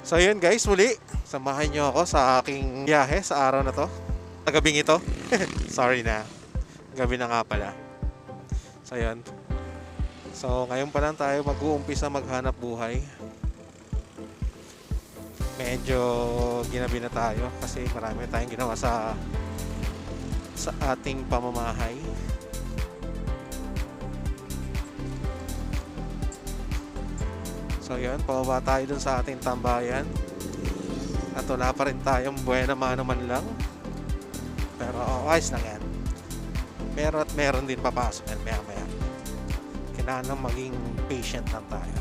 So yun guys, muli samahan nyo ako sa aking biyahe sa araw na to, sa gabing ito. Sorry na, gabi na nga pala. So yun, so ngayon pa lang tayo mag-uumpisa maghanap buhay. Medyo ginabi na tayo kasi marami tayong ginawa sa ating pamamahay. So yun, pababa tayo dun sa ating tambayan. At wala pa rin tayong buena mano man lang. Pero ayos lang yan. Meron din papasok yan maya maya. Kailangan maging patient lang tayo.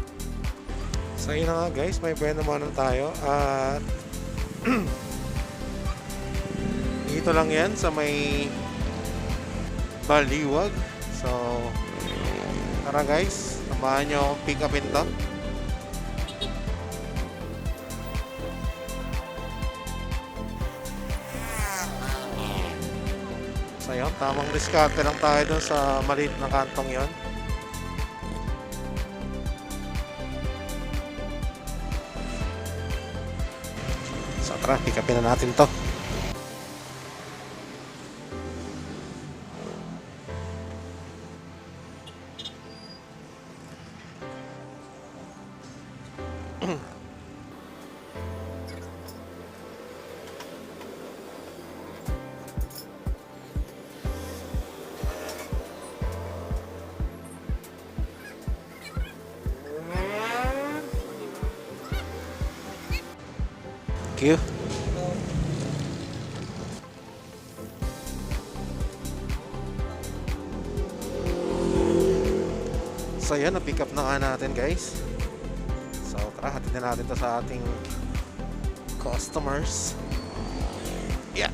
So yun na nga guys, may buena mano tayo. At dito lang yan sa may Baliwag. So tara guys, samahan nyo akong pick upin to. So yun, tamang diskarte lang tayo dun sa maliit na kantong yon. So tara, pick upin na natin to. Thank you. So yan, na-pick up na nga natin guys. So tara, hatid na natin to sa ating customers. Yeah.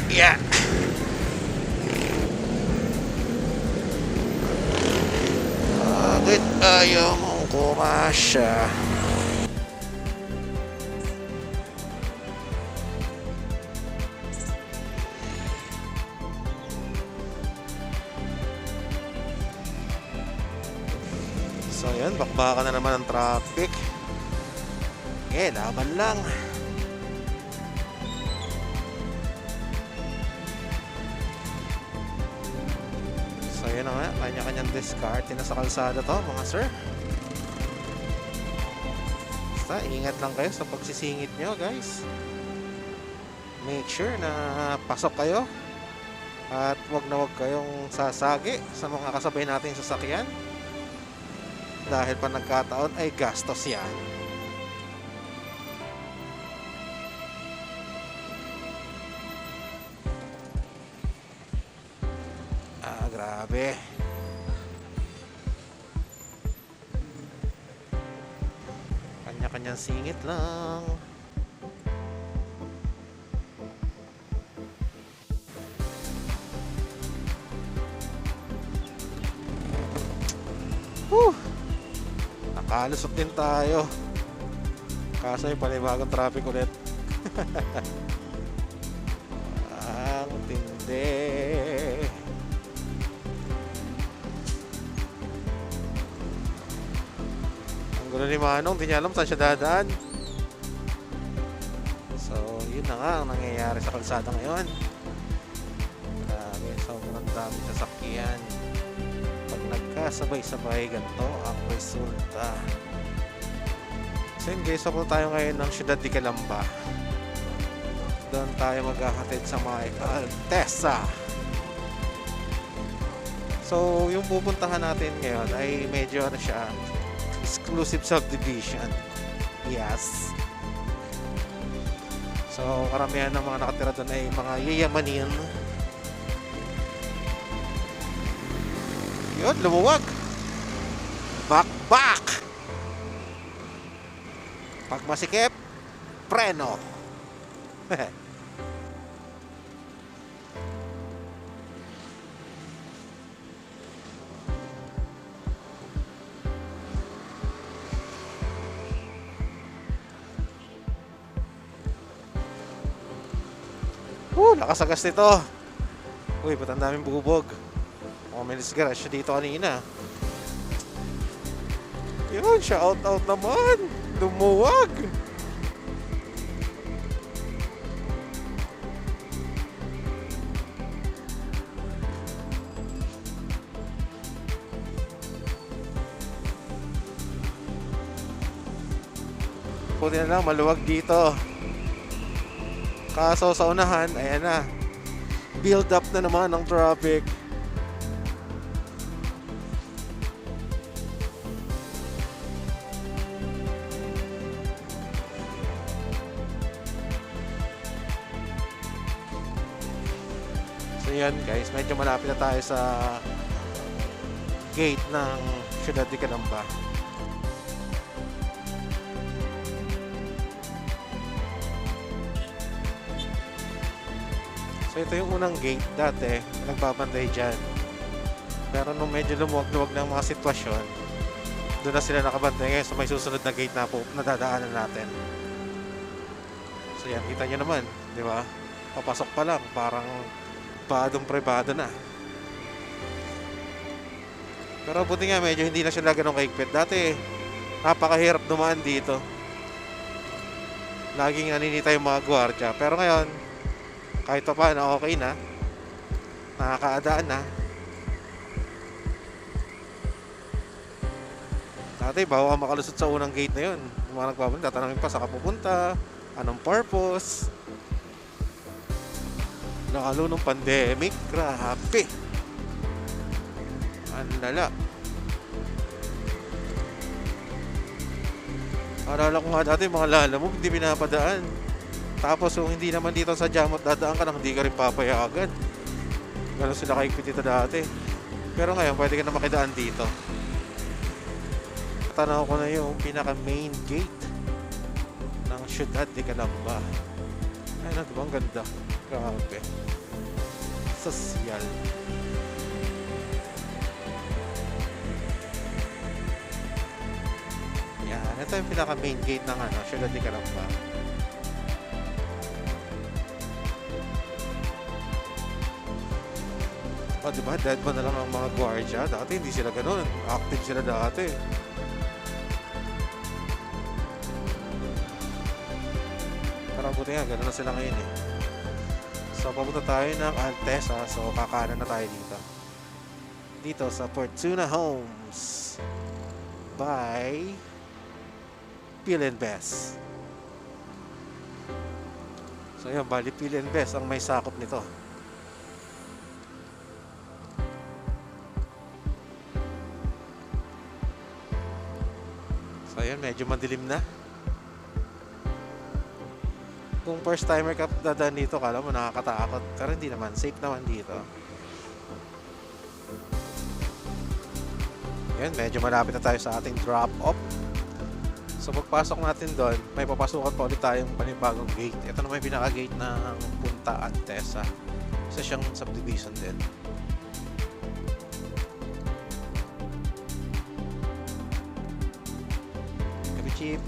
Yeah. Bakit ayaw mong kumasya? So yan, bakbakan na naman ang traffic. Laban lang. So yun na nga, kanya-kanyang diskarte na sa kalsada to mga sir. Basta ingat lang kayo sa pagsisingit nyo guys. Make sure na pasok kayo. At wag na wag kayong sasagi sa mga kasabay nating sasakyan. Dahil pa nagkataon ay gastos yan. Grabe. Kanya-kanyang singit lang. Nakalusot din tayo. Kaso yung panibagong traffic ulit. Ang tindi. Gulo ni Manong, di niya alam saan siya dadaan. So, yun na nga ang nangyayari sa kalsada ngayon. Grabe, sobrang dami sasakyan. Pag nagkasabay-sabay, ganito ang resulta. So yun guys, so tayo ngayon ng Ciudad de Calamba. Doon tayo maghahatid sa may Altesa. So, yung pupuntahan natin ngayon ay medyo ano siya, exclusive subdivision. Yes. So karamihan ng mga nakatira doon ay mga yayamanin. Yun, lumuwag. Back. Pag masikip, preno. Lakas agas nito. Uy, ba't ang daming bubog? Oh, may disgrasya dito kanina. Yun, shout out naman. Lumuwag. Puti na lang, maluwag dito. Kaso sa unahan, ayan na. Build up na naman ng traffic. So yan guys, medyo malapit na tayo sa gate ng Ciudad de Calamba. So ito yung unang gate dati, nagbabantay dyan. Pero nung medyo lumuwag-luwag ng mga sitwasyon, doon na sila nakabantay ngayon. So may susunod na gate na po na dadaanan natin. So yan, kita nyo naman, di ba? Papasok pa lang, parang pribado na. Pero buti nga, medyo hindi na sila ganun kahigpit. Dati, napakahirap dumaan dito. Laging naninita yung mga gwardiya. Pero ngayon, kahit pa paano, okay na. Nakakaadaan na. Dati, bago ka makalusot sa unang gate na yun, yung mga nagbabalik, tatanungin pa saan ka pupunta, anong purpose. Lalo nung pandemic, grabe. Ang lala. Alala ko nga dati, mga lala mo, hindi pinapadaan. Tapos kung hindi naman dito sa Jamot dadaan ka lang, hindi ka rin papayagan. Ganun sila kahigpit dito dati. Pero ngayon, pwede ka na makidaan dito. Tanaw ko na yung pinaka main gate ng Ciudad de Calamba. Ay na, diba? Ang ganda. Grabe. Sosyal. Yan. Ito yung pinaka main gate ng Ciudad de Calamba. Oh, diba? Dead ba na lang ang mga gwardiya? Dati hindi sila ganun. Active sila dati. Parang buti nga, ganun na sila ngayon eh. So, papunta tayo ng Altesa. So, kakanan na tayo dito. Dito sa Fortuna Homes by Pil & Best. So, yun. Bali, Pil & Best ang may sakop nito. So, yun. Medyo madilim na. Kung first timer ka dadaan dito, kala mo nakakatakot. Pero hindi naman, safe naman dito. Yan, medyo malapit na tayo sa ating drop-off. So pagpasok natin doon, may papasukan pa ulit tayong panibagong gate. Ito naman yung pinaka-gate ng Punta Altesa. Isa siyang subdivision din. Gabi, Chief.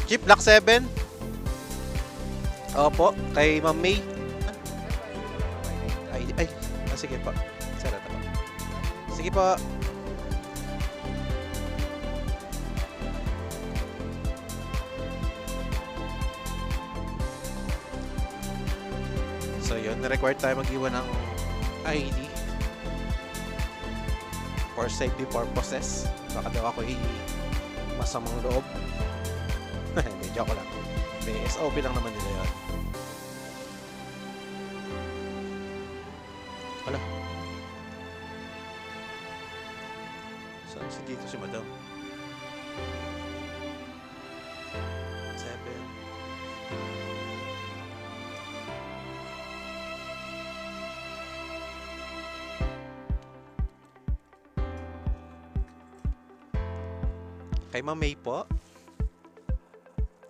Jeep, Block 7. Opo, kay Ma'am May. Sige po. Sarata po. Sige po. So yun, na-required tayo mag-iwan ng ID for safety purposes. Baka daw ako masamang loob. Hindi, joke lang. May SOP lang naman nila yun. Wala. Saan si dito si Madam? 7. Kay Ma'am May po.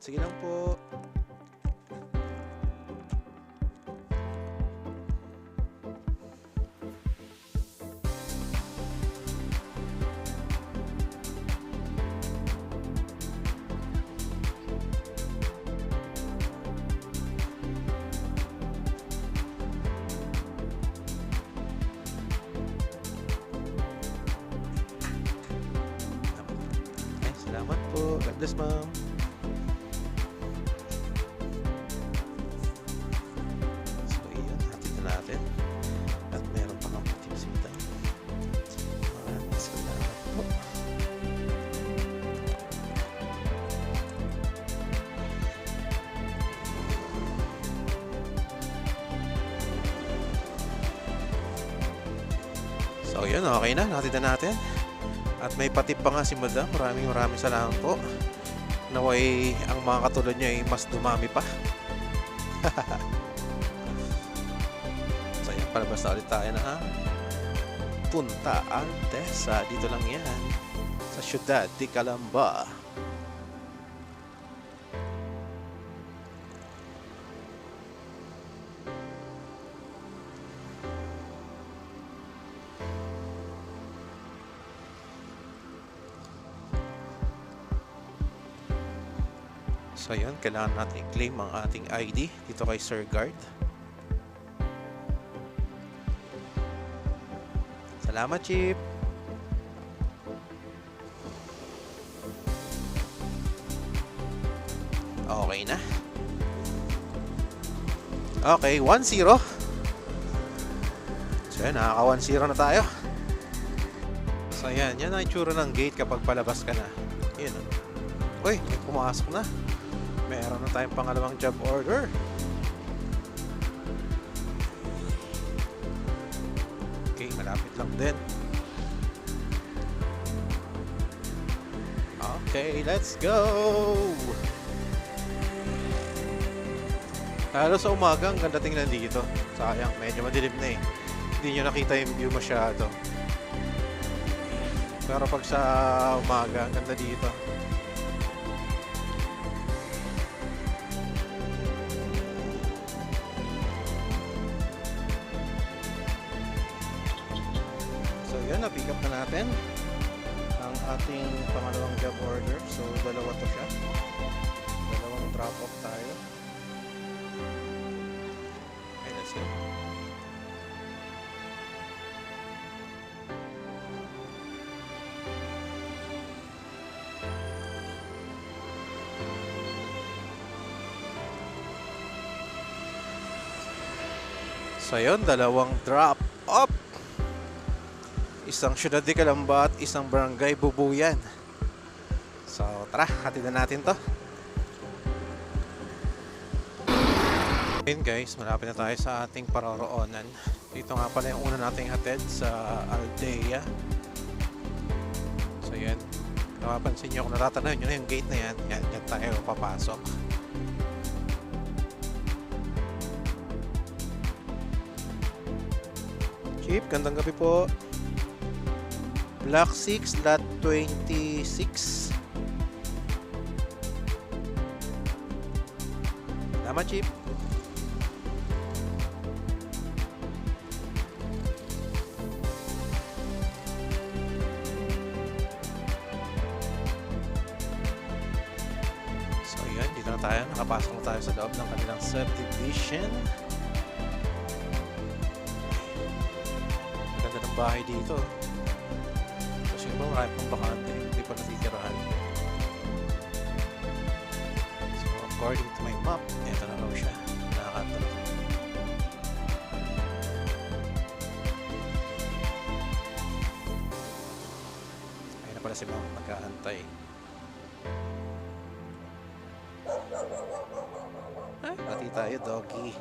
Sige lang po. Salamat po. God bless, ma'am. So, iyan. Hatid na natin. At meron pa kang tips ito. Maraming salamat po. So, yun. Okay na. Hatid na natin. At may patip pa nga si Madam. Maraming salamat po. Naway ang mga katulad niya ay mas dumami pa. So yan, palabas na ulit tayo na Punta Alteza. Dito lang yan. Sa Ciudad de Calamba. So yun, kailangan natin i-claim ang ating ID dito kay Sir Guard. Salamat, Chief! Okay na. Okay, 1-0. So yan, nakaka 1-0 na tayo. So yan, yan ang itsura ng gate kapag palabas ka na. Yun. Uy, may pumasok na. Meron na tayong pangalawang job order. Okay, malapit lang din. Okay, let's go! Lalo sa umaga, ang ganda tingnan dito. Sayang, medyo madilim na eh. Hindi nyo nakita yung view masyado. Pero pag sa umaga, ang ganda dito. Yun, na-pick up na natin ang ating pangalawang job order. So, dalawa to siya. Dalawang drop-off tayo. Okay, let's go. So, yun, dalawang drop-off. Isang Ciudad de Calamba at isang Barangay Bubuyan. So, tara, hatid na natin to. Ayun guys, malapit na tayo sa ating paroroonan. Dito nga pala yung una nating hatid sa Aldea. So, yan. Napapansin nyo kung natatanaw nyo na yung gate na yan. Yan tayo papasok. Chief, gandang gabi po. Block 6, lot 26. Tama, Chief. So, yun. Dito na tayo. Nakapasok na tayo sa loob ng kanilang subdivision. Maganda ng bahay dito. Marami pong bakante, hindi pa natitirahan. So, according to my map, ito na raw siya. Nakakanta. Ayun na pala si ma'am, nag-aantay. Ay, pati tayo, doggy.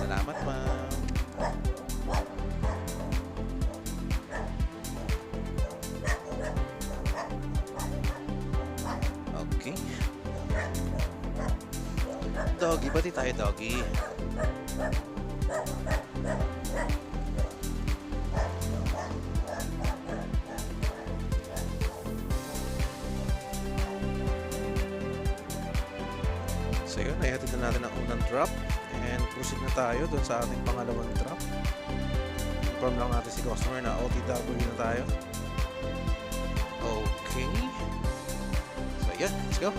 Salamat, ma'am. Okay. Doggy, bati tayo, doggy. So yun, nahatid na natin ang unang drop and proceed na tayo dun sa ating pangalawang drop. Inform lang natin si customer na OTW na tayo. Okay. So yan, let's go.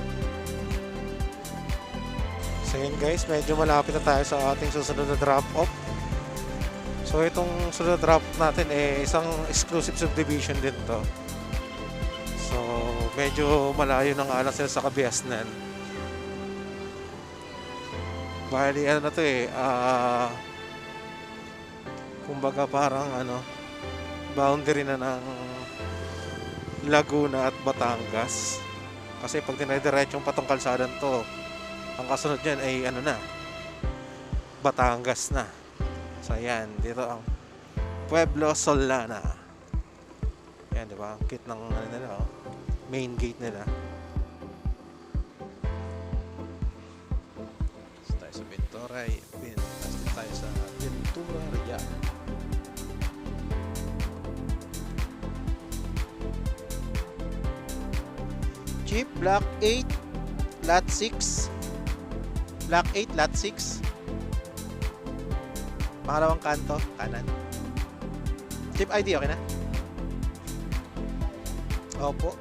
So yun guys, medyo malapit na tayo sa ating susunod na drop off. So itong susunod na drop natin isang exclusive subdivision din to. So medyo malayo na nga lang sila sa Kabiasnan. Bali ano na to kumbaga parang boundary na ng Laguna at Batangas. Kasi pag dinadiretsyong patong kalsadan to, ang kasunod dyan ay Batangas na. So yan, dito ang Pueblo Solana. Yan, di ba? Ang cute ng nila, main gate nila. So tayo sa Ventura, tayo sa Ventura Real. Jeep Block 8 Lot 6. Block 8 Lot 6. Pangalawang kanto, kanan. Jeep ID, okay na? Opo.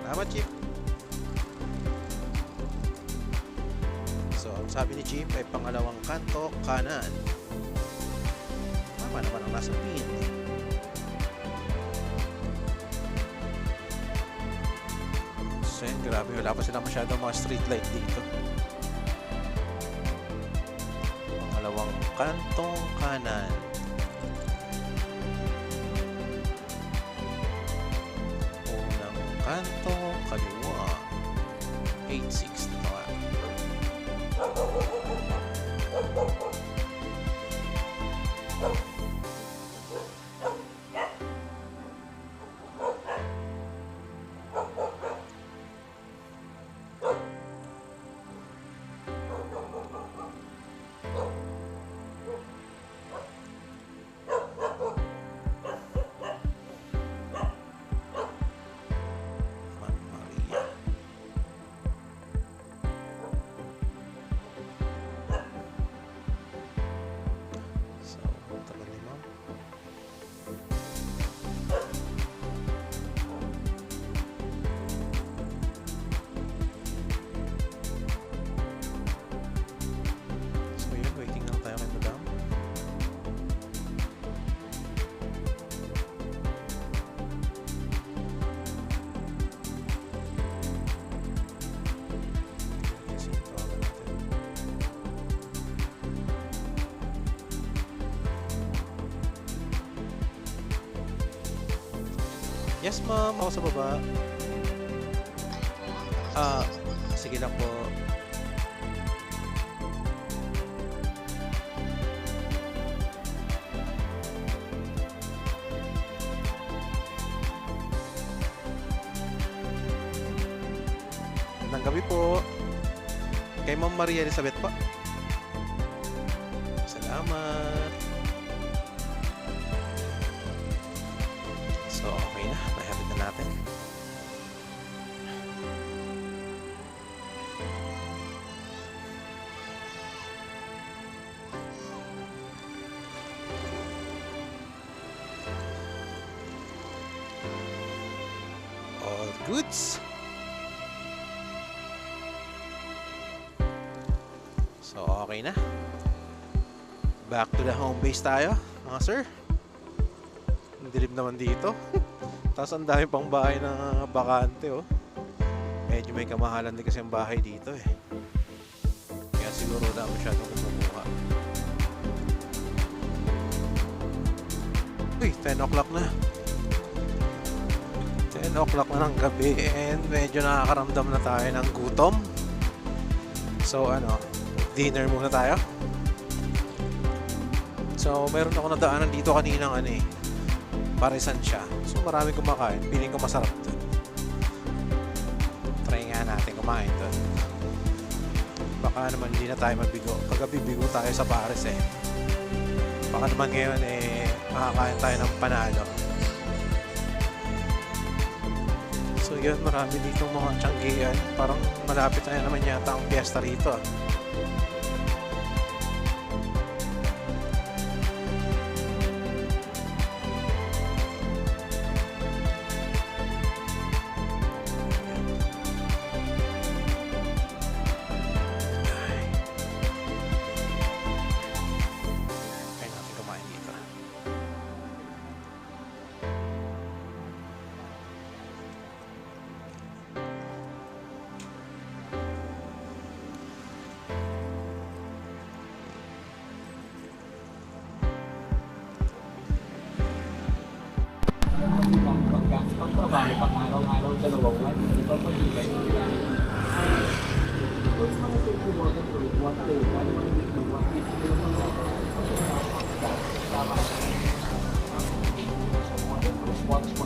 Salamat, Jeep. So, ang sabi ni Jeep ay pangalawang kanto, kanan. Tama naman ang nasa pin. So, yun, grabe. Wala pa sila masyadong mga street light dito. Pangalawang kantong kanan. Unang kanto kaliwa. 860 na. Yes, ma'am. Ako sa baba. Sige lang po. Magandang gabi po. Kay Ma'am Maria Elizabeth pa. Salamat. So, okay na. Mahabit na natin. All goods. So, okay na. Back to the home base tayo, mga sir. Ang dilim naman dito. Tapos ang dami pang bahay na bakante, oh. Medyo may kamahalan din kasi ang bahay dito, eh. Kaya siguro wala masyadong kumukuha. Uy, 10 o'clock na. 10 o'clock na ng gabi and medyo nakakaramdam na tayo ng gutom. So, dinner muna tayo. So, meron ako nadaanan dito kaninang parisan siya. So, maraming kumakain. Piling ko masarap dun. Try nga natin kumain dun. Baka naman hindi na tayo mabigo. Kagabi bigo tayo sa Paris, eh. Baka naman ngayon, makakain tayo ng panalo. So, yun, marami dito mga tiyanggian. Parang malapit na naman yata ang fiesta rito. Kaya natin kumain dito. Pagtrabaho, pang-araw-araw, dalawang buwan, hindi pa pag-ibay. Kung mga susuwa ng group, one day, ano mga dito, one day, hindi naman mga tama. Watch mo,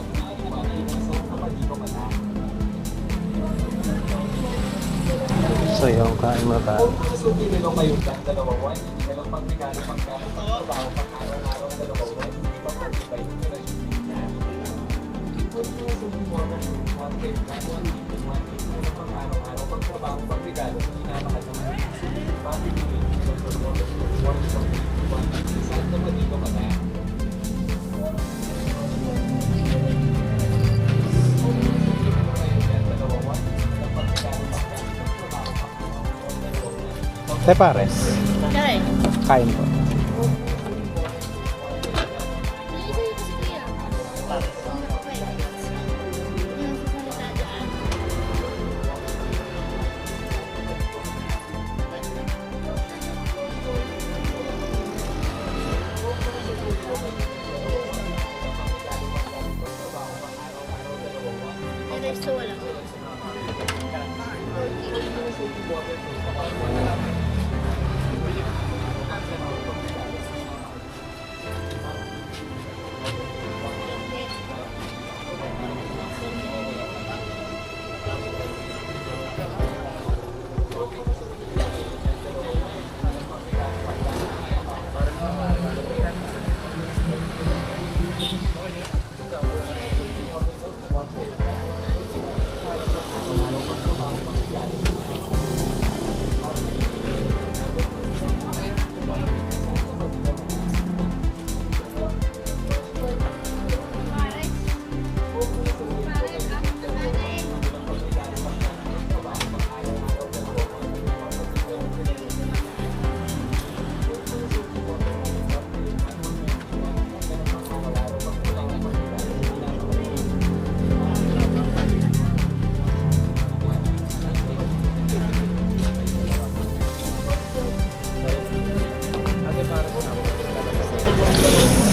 So yung kain mo tayo. kung nasubi nila kayo dyan, dalawang buwan, hindi ka lang pag-regalo, pang-trabaho, pang-araw-araw, dalawang buwan, hindi pa pag-ibay, hindi ka lang Te pares, Kaya kain po.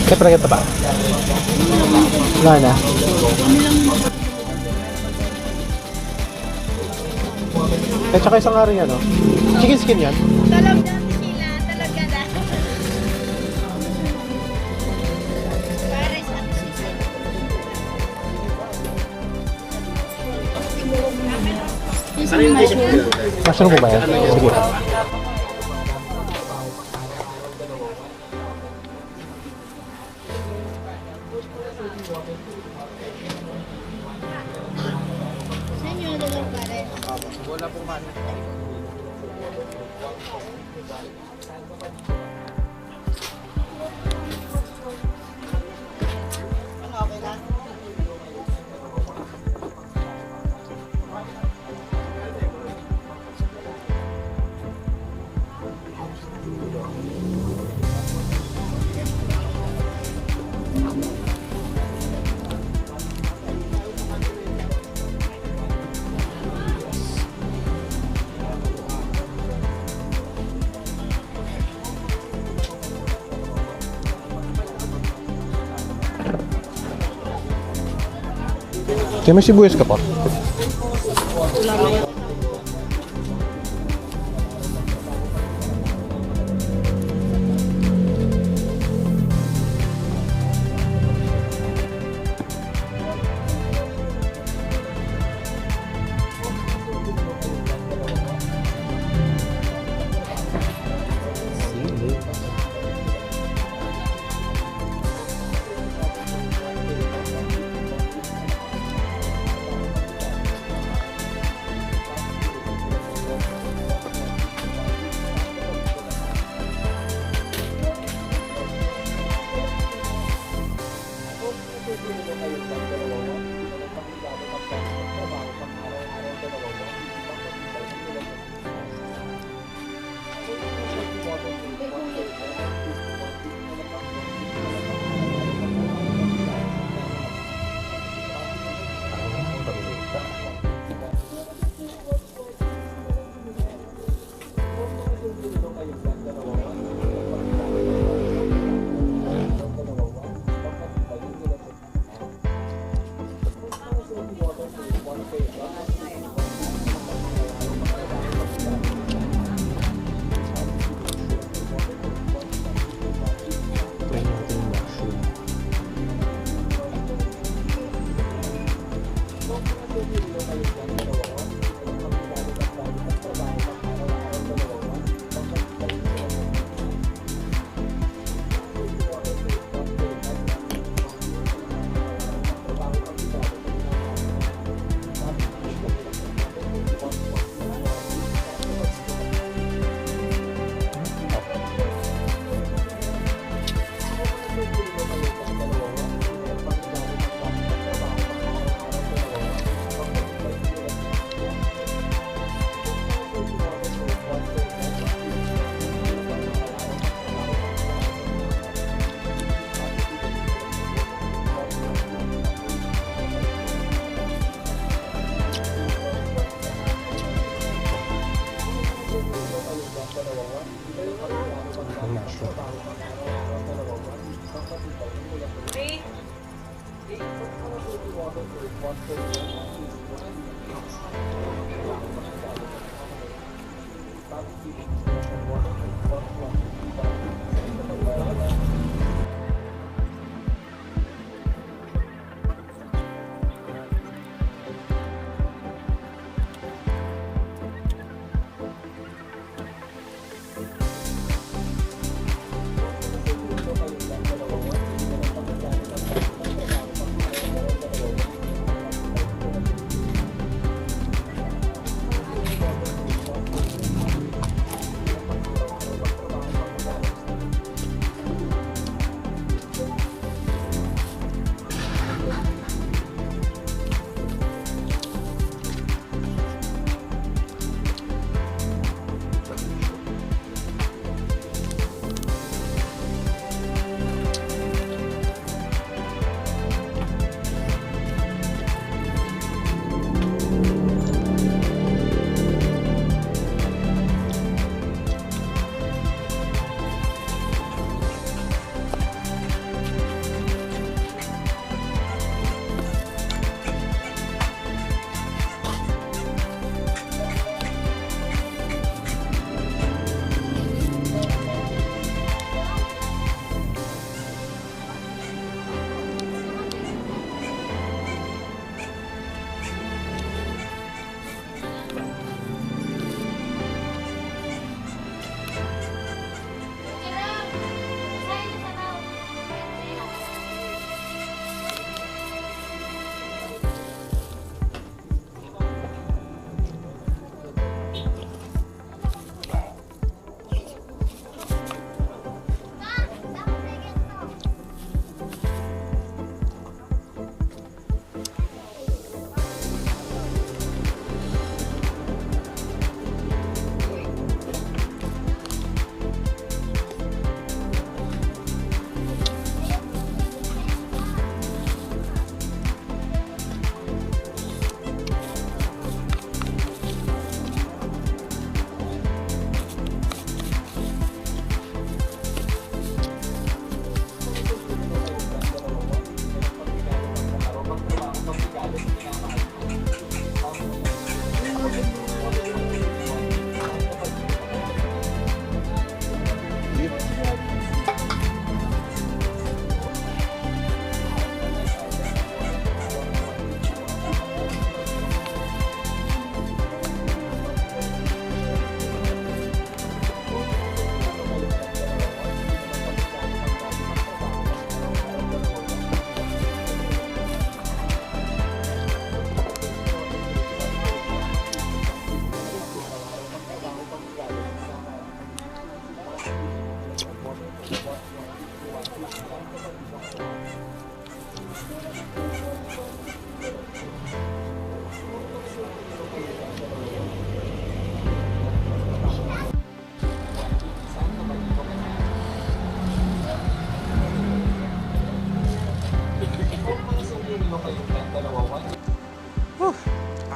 Siyempre kita pa. Wala na. Eh, tsaka isang nga rin yan, no? Chicken skin yan? talaga sila, talaga na. Pares at sisig. Yung mushroom. Mushroom po ba yan? Sige. Sa inyo na dalawang pares. Wala pong kanin. Kaya may sibuyas ka pa?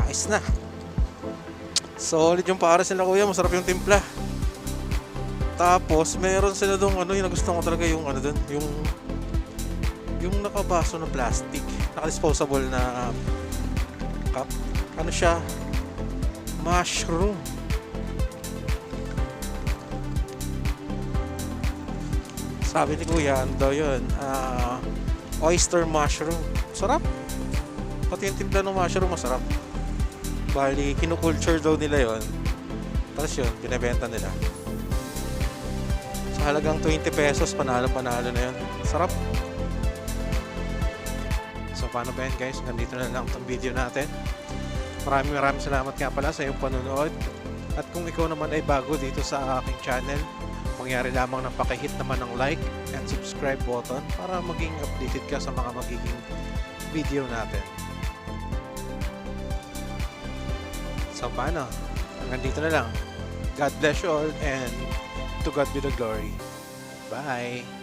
Ayos na. Solid yung pares nila kuya, masarap yung timpla. Tapos meron sila dong ano, yung nagustuhan ko talaga yung ano dun, yung nakabaso na plastic, naka-disposable na cup. Ano siya? Mushroom. Sabi ni kuya, ano daw yun? Oyster mushroom. Sarap. Pati yung timpla ng mushroom masarap. Bali, kinukulture daw nila yon. Tapos yun, binibenta nila. Sa halagang 20 pesos, panalo-panalo na yun. Sarap. So, paano ba yan guys? Nandito na lang itong video natin. Maraming salamat nga pala sa iyong panonood. At kung ikaw naman ay bago dito sa aking channel, mangyari lamang ng pakihit naman ng like and subscribe button para maging updated ka sa mga magiging video natin. So paano? Hanggang dito na lang. God bless you all and to God be the glory. Bye!